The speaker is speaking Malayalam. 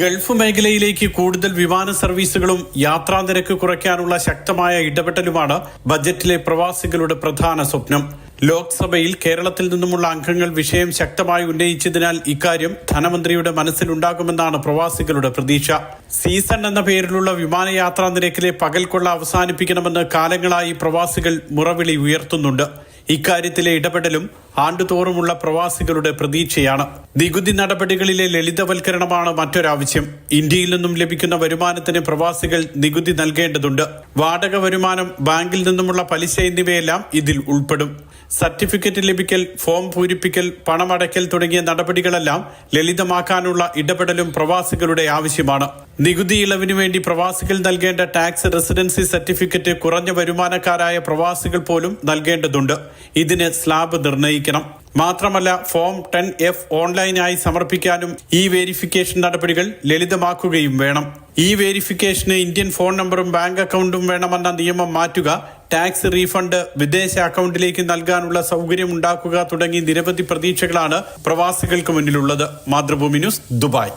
ഗൾഫ് മേഖലയിലേക്ക് കൂടുതൽ വിമാന സർവീസുകളും യാത്രാ നിരക്ക് കുറയ്ക്കാനുള്ള ശക്തമായ ഇടപെടലുമാണ് ബജറ്റിലെ പ്രവാസികളുടെ പ്രധാന സ്വപ്നം. ലോക്സഭയിൽ കേരളത്തിൽ നിന്നുമുള്ള അംഗങ്ങൾ വിഷയം ശക്തമായി ഉന്നയിച്ചതിനാൽ ഇക്കാര്യം ധനമന്ത്രിയുടെ മനസ്സിലുണ്ടാകുമെന്നാണ് പ്രവാസികളുടെ പ്രതീക്ഷ. സീസൺ എന്ന പേരിലുള്ള വിമാനയാത്രാ നിരക്കിലെ പകൽക്കൊള്ള അവസാനിപ്പിക്കണമെന്ന് കാലങ്ങളായി പ്രവാസികൾ മുറവിളി ഉയർത്തുന്നുണ്ട്. ഇക്കാര്യത്തിലെ ഇടപെടലും ആണ്ടുതോറുമുള്ള പ്രവാസികളുടെ പ്രതീക്ഷയാണ്. നികുതി നടപടികളിലെ ലളിതവൽക്കരണമാണ് മറ്റൊരാവശ്യം. ഇന്ത്യയിൽ നിന്നും ലഭിക്കുന്ന വരുമാനത്തിന് പ്രവാസികൾ നികുതി നൽകേണ്ടതുണ്ട്. വാടക വരുമാനം, ബാങ്കിൽ നിന്നുമുള്ള പലിശ എന്നിവയെല്ലാം ഇതിൽ ഉൾപ്പെടും. സർട്ടിഫിക്കറ്റ് ലഭിക്കൽ, ഫോം പൂരിപ്പിക്കൽ, പണമടയ്ക്കൽ തുടങ്ങിയ നടപടികളെല്ലാം ലളിതമാക്കാനുള്ള ഇടപെടലും പ്രവാസികളുടെ ആവശ്യമാണ്. നികുതി ഇളവിനു വേണ്ടി പ്രവാസികൾ നൽകേണ്ട ടാക്സ് റെസിഡൻസി സർട്ടിഫിക്കറ്റ് കുറഞ്ഞ വരുമാനക്കാരായ പ്രവാസികൾ പോലും നൽകേണ്ടതുണ്ട്. ഇതിന് സ്ലാബ് നിർണ്ണയിക്കണം. മാത്രമല്ല, ഫോം 10F ഓൺലൈനായി സമർപ്പിക്കാനും ഈ വെരിഫിക്കേഷൻ നടപടികൾ ലളിതമാക്കുകയും വേണം. ഈ വെരിഫിക്കേഷന് ഇന്ത്യൻ ഫോൺ നമ്പറും ബാങ്ക് അക്കൗണ്ടും വേണമെന്ന നിയമം മാറ്റുക, ടാക്സ് റീഫണ്ട് വിദേശ അക്കൗണ്ടിലേക്ക് നൽകാനുള്ള സൗകര്യം ഉണ്ടാക്കുക തുടങ്ങി നിരവധി പ്രതീക്ഷകളാണ് പ്രവാസികൾക്ക് മുന്നിലുള്ളത്. Mathrubhumi news, Dubai.